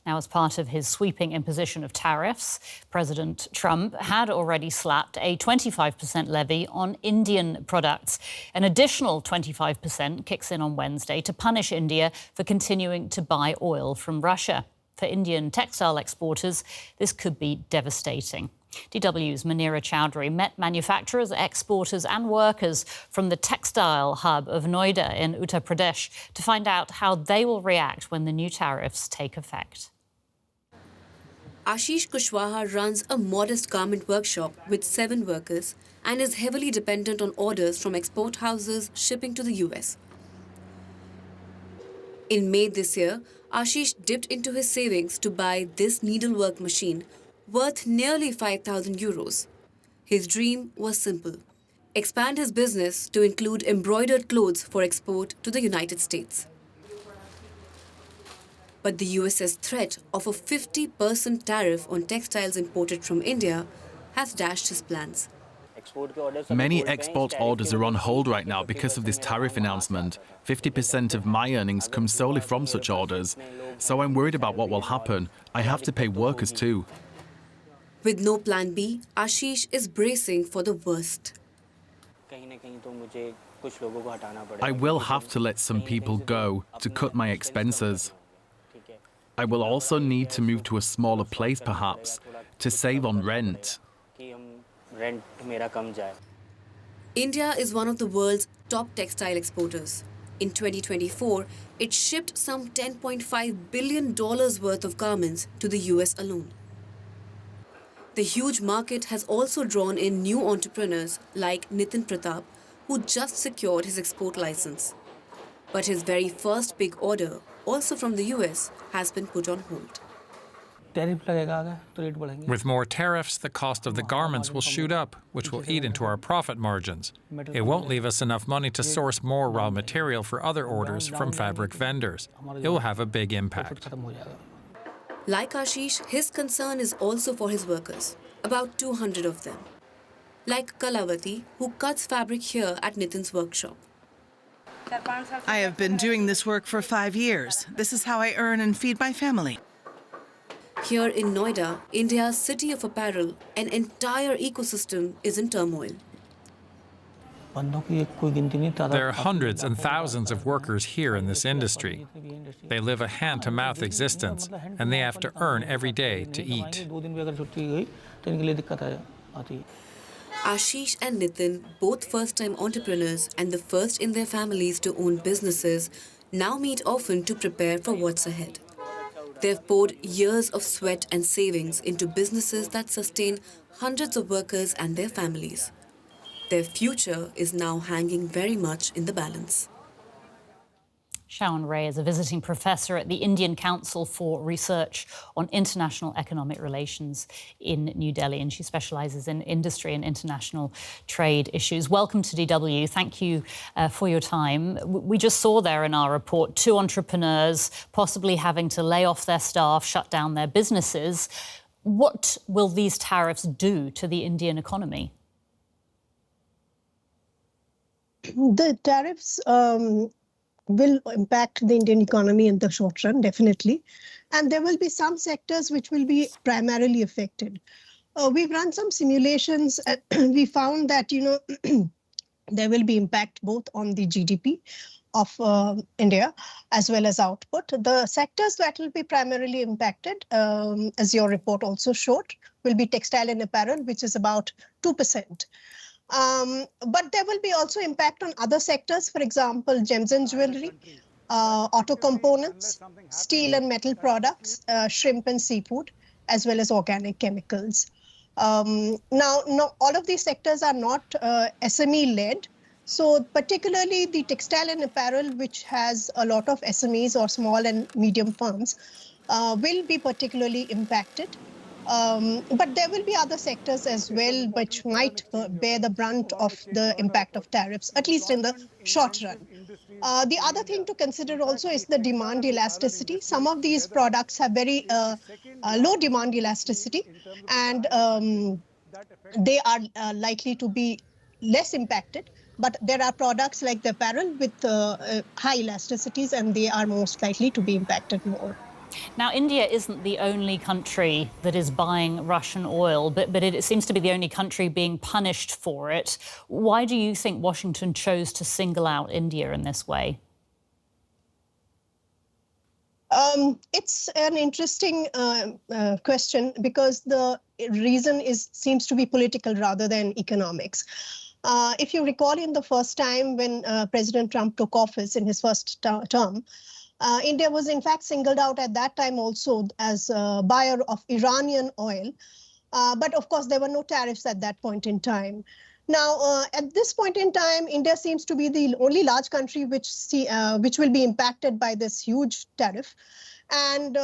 Now, as part of his sweeping imposition of tariffs, President Trump had already slapped a 25% levy on Indian products. An additional 25% kicks in on Wednesday to punish India for continuing to buy oil from Russia. For Indian textile exporters, this could be devastating. DW's Manira Chaudhary met manufacturers, exporters and workers from the textile hub of Noida in Uttar Pradesh to find out how they will react when the new tariffs take effect. Ashish Kushwaha runs a modest garment workshop with 7 workers and is heavily dependent on orders from export houses shipping to the US. In May this year, Ashish dipped into his savings to buy this needlework machine worth nearly 5,000 euros. His dream was simple: expand his business to include embroidered clothes for export to the United States. But the US's threat of a 50% tariff on textiles imported from India has dashed his plans. Many export orders are on hold right now because of this tariff announcement. 50% of my earnings come solely from such orders. So I'm worried about what will happen. I have to pay workers too. With no plan B, Ashish is bracing for the worst. I will have to let some people go to cut my expenses. I will also need to move to a smaller place perhaps to save on rent. India is one of the world's top textile exporters. In 2024, it shipped some $10.5 billion worth of garments to the US alone. The huge market has also drawn in new entrepreneurs like Nitin Pratap, who just secured his export license. But his very first big order, also from the US, has been put on hold. With more tariffs, the cost of the garments will shoot up, which will eat into our profit margins. It won't leave us enough money to source more raw material for other orders from fabric vendors. It will have a big impact. Like Ashish, his concern is also for his workers, about 200 of them. Like Kalavati, who cuts fabric here at Nitin's workshop. I have been doing this work for 5 years. This is how I earn and feed my family. Here in Noida, India's city of apparel, an entire ecosystem is in turmoil. There are hundreds and thousands of workers here in this industry. They live a hand-to-mouth existence, and they have to earn every day to eat. Ashish and Nitin, both first-time entrepreneurs and the first in their families to own businesses, now meet often to prepare for what's ahead. They've poured years of sweat and savings into businesses that sustain hundreds of workers and their families. Their future is now hanging very much in the balance. Saon is a visiting professor at the Indian Council for Research on International Economic Relations in New Delhi, and she specialises in industry and international trade issues. Welcome to DW. Thank you for your time. We just saw there in our report 2 entrepreneurs possibly having to lay off their staff, shut down their businesses. What will these tariffs do to the Indian economy? The tariffs will impact the Indian economy in the short run, definitely. And there will be some sectors which will be primarily affected. We've run some simulations. We found that, there will be impact both on the GDP of India as well as output. The sectors that will be primarily impacted, as your report also showed, will be textile and apparel, which is about 2%. But there will be also impact on other sectors, for example, gems and jewelry, auto components, steel and metal products, shrimp and seafood, as well as organic chemicals. Now, all of these sectors are not SME-led. So particularly the textile and apparel, which has a lot of SMEs or small and medium firms, will be particularly impacted. But there will be other sectors as well which might bear the brunt of the impact of tariffs, at least in the short run. The other thing to consider also is the demand elasticity. Some of these products have very low demand elasticity, and they are likely to be less impacted. But there are products like the apparel with high elasticities, and they are most likely to be impacted more. Now, India isn't the only country that is buying Russian oil, but it seems to be the only country being punished for it. Why do you think Washington chose to single out India in this way? It's an interesting question because the reason seems to be political rather than economics. If you recall, in the first time when President Trump took office in his first term, India was in fact singled out at that time also as a buyer of Iranian oil. But of course, there were no tariffs at that point in time. Now, at this point in time, India seems to be the only large country which will be impacted by this huge tariff. And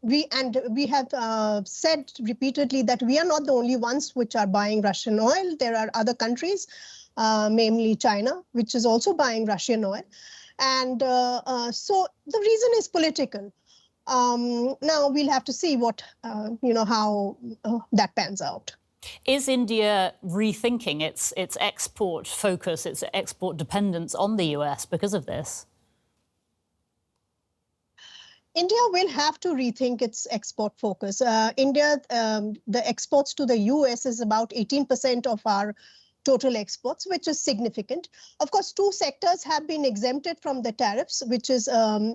we have said repeatedly that we are not the only ones which are buying Russian oil. There are other countries, namely China, which is also buying Russian oil. And so the reason is political. Now we'll have to see what, how that pans out. Is India rethinking its export focus, its export dependence on the US because of this? India will have to rethink its export focus. The exports to the US is about 18% of our total exports, which is significant. Of course, two sectors have been exempted from the tariffs, which is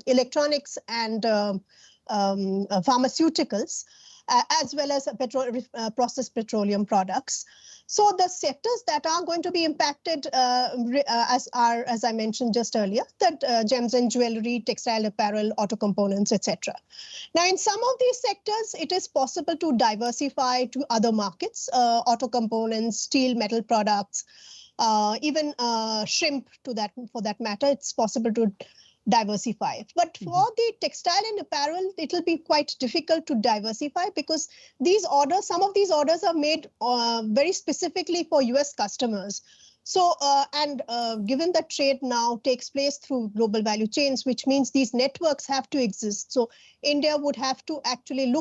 electronics and pharmaceuticals, as well as processed petroleum products. So the sectors that are going to be impacted as I mentioned just earlier, that gems and jewelry, textile apparel, auto components, etc. Now, in some of these sectors, it is possible to diversify to other markets, auto components, steel, metal products, even shrimp for that matter. It's possible to diversify. But for the textile and apparel, it will be quite difficult to diversify because some of these orders are made very specifically for US customers. So, given that trade now takes place through global value chains, which means these networks have to exist. So India would have to actually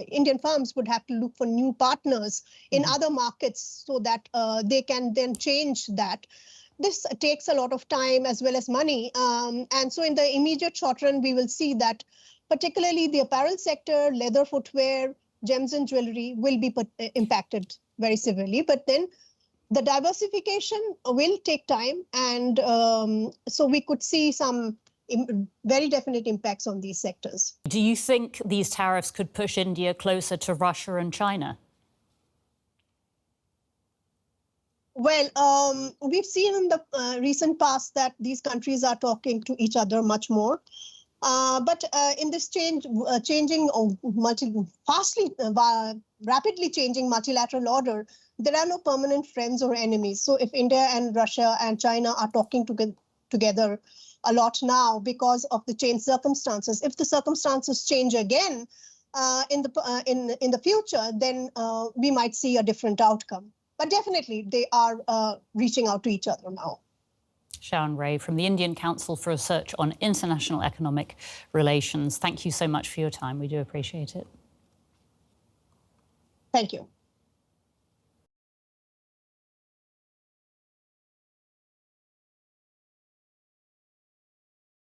Indian firms would have to look for new partners in other markets so that they can then change that. This takes a lot of time as well as money. And so in the immediate short run, we will see that particularly the apparel sector, leather footwear, gems and jewelry will be impacted very severely. But then the diversification will take time. And so we could see some very definite impacts on these sectors. Do you think these tariffs could push India closer to Russia and China? Well, we've seen in the recent past that these countries are talking to each other much more. But in this rapidly changing multilateral order, there are no permanent friends or enemies. So if India and Russia and China are talking together a lot now because of the changed circumstances, if the circumstances change again in the future, then we might see a different outcome. But definitely, they are reaching out to each other now. Saon Ray from the Indian Council for Research on International Economic Relations. Thank you so much for your time. We do appreciate it. Thank you.